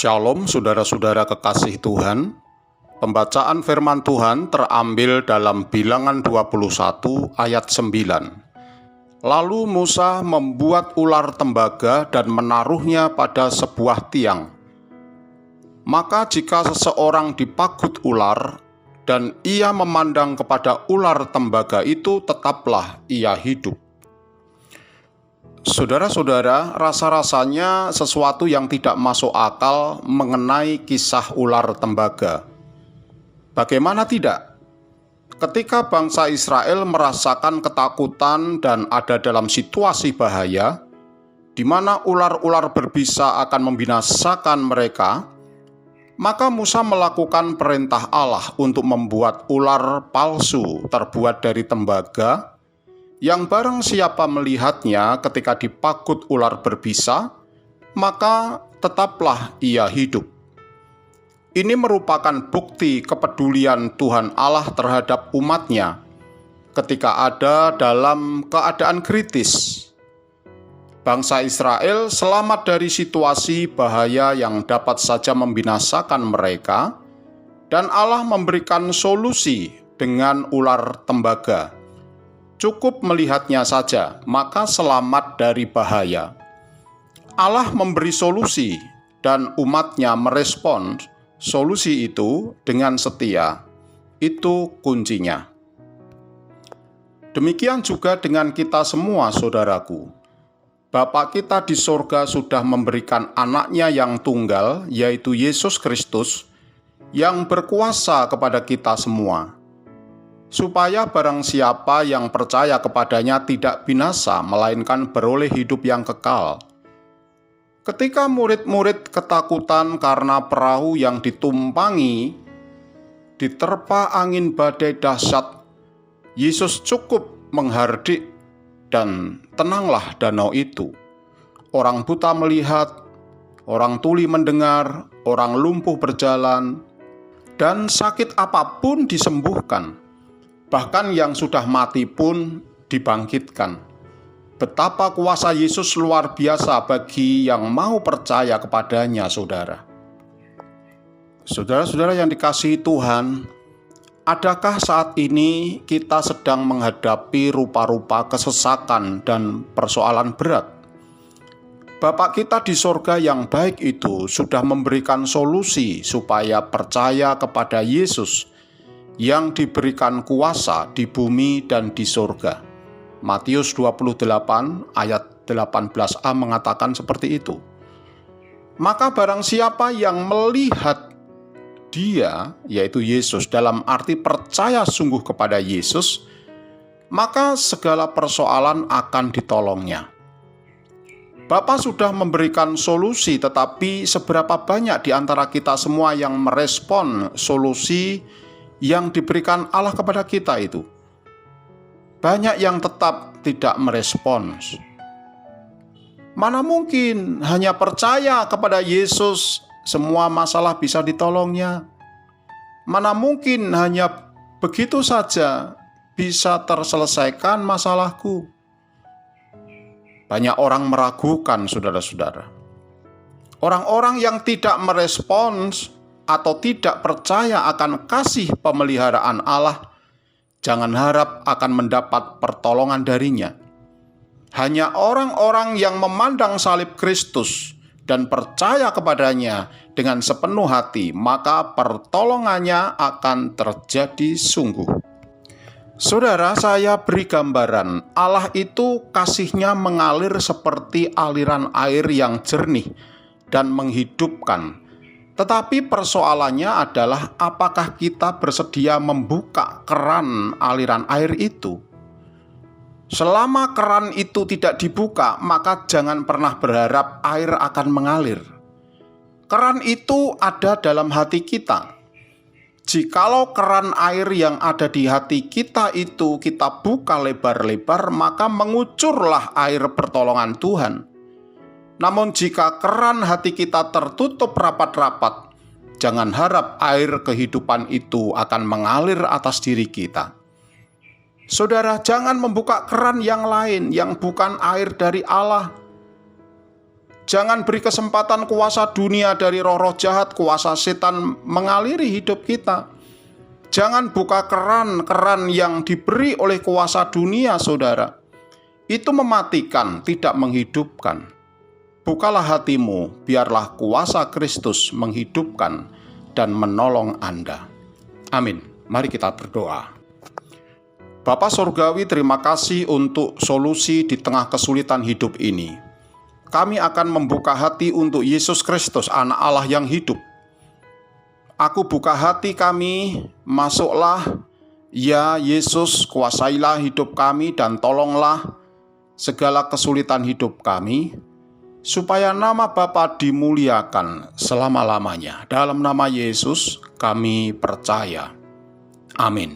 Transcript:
Shalom saudara-saudara kekasih Tuhan. Pembacaan firman Tuhan terambil dalam Bilangan 21 ayat 9. Lalu Musa membuat ular tembaga dan menaruhnya pada sebuah tiang. Maka jika seseorang dipagut ular dan ia memandang kepada ular tembaga itu, tetaplah ia hidup. Saudara-saudara, rasa-rasanya sesuatu yang tidak masuk akal mengenai kisah ular tembaga. Bagaimana tidak? Ketika bangsa Israel merasakan ketakutan dan ada dalam situasi bahaya, di mana ular-ular berbisa akan membinasakan mereka, maka Musa melakukan perintah Allah untuk membuat ular palsu terbuat dari tembaga, yang barang siapa melihatnya ketika dipagut ular berbisa, maka tetaplah ia hidup. Ini merupakan bukti kepedulian Tuhan Allah terhadap umatnya ketika ada dalam keadaan kritis. Bangsa Israel selamat dari situasi bahaya yang dapat saja membinasakan mereka, dan Allah memberikan solusi dengan ular tembaga. Cukup melihatnya saja, maka selamat dari bahaya. Allah memberi solusi, dan umatnya merespons solusi itu dengan setia. Itu kuncinya. Demikian juga dengan kita semua, saudaraku. Bapa kita di sorga sudah memberikan anaknya yang tunggal, yaitu Yesus Kristus, yang berkuasa kepada kita semua, supaya barang siapa yang percaya kepadanya tidak binasa, melainkan beroleh hidup yang kekal. Ketika murid-murid ketakutan karena perahu yang ditumpangi diterpa angin badai dahsyat, Yesus cukup menghardik dan tenanglah danau itu. Orang buta melihat, orang tuli mendengar, orang lumpuh berjalan, dan sakit apapun disembuhkan. Bahkan yang sudah mati pun dibangkitkan. Betapa kuasa Yesus luar biasa bagi yang mau percaya kepadanya, saudara. Saudara-saudara yang dikasihi Tuhan, adakah saat ini kita sedang menghadapi rupa-rupa kesesakan dan persoalan berat? Bapa kita di sorga yang baik itu sudah memberikan solusi supaya percaya kepada Yesus yang diberikan kuasa di bumi dan di sorga. Matius 28 ayat 18a mengatakan seperti itu. Maka barang siapa yang melihat Dia, yaitu Yesus, dalam arti percaya sungguh kepada Yesus, maka segala persoalan akan ditolongnya. Bapa sudah memberikan solusi, tetapi seberapa banyak di antara kita semua yang merespon solusi yang diberikan Allah kepada kita itu? Banyak yang tetap tidak merespons. Mana mungkin hanya percaya kepada Yesus semua masalah bisa ditolongnya? Mana mungkin hanya begitu saja bisa terselesaikan masalahku? Banyak orang meragukan, saudara-saudara. Orang-orang yang tidak merespons atau tidak percaya akan kasih pemeliharaan Allah, jangan harap akan mendapat pertolongan darinya. Hanya orang-orang yang memandang salib Kristus dan percaya kepadanya dengan sepenuh hati, maka pertolongannya akan terjadi sungguh. Saudara, saya beri gambaran, Allah itu kasih-Nya mengalir seperti aliran air yang jernih dan menghidupkan. Tetapi persoalannya adalah apakah kita bersedia membuka keran aliran air itu? Selama keran itu tidak dibuka, maka jangan pernah berharap air akan mengalir. Keran itu ada dalam hati kita. Jikalau keran air yang ada di hati kita itu kita buka lebar-lebar, maka mengucurlah air pertolongan Tuhan. Namun jika keran hati kita tertutup rapat-rapat, jangan harap air kehidupan itu akan mengalir atas diri kita. Saudara, jangan membuka keran yang lain yang bukan air dari Allah. Jangan beri kesempatan kuasa dunia dari roh-roh jahat, kuasa setan mengaliri hidup kita. Jangan buka keran-keran yang diberi oleh kuasa dunia, saudara. Itu mematikan, tidak menghidupkan. Bukalah hatimu, biarlah kuasa Kristus menghidupkan dan menolong Anda. Amin. Mari kita berdoa. Bapa Surgawi, terima kasih untuk solusi di tengah kesulitan hidup ini. Kami akan membuka hati untuk Yesus Kristus, Anak Allah yang hidup. Aku buka hati kami, masuklah, ya Yesus, kuasailah hidup kami dan tolonglah segala kesulitan hidup kami, supaya nama Bapa dimuliakan selama-lamanya. Dalam nama Yesus kami percaya. Amin.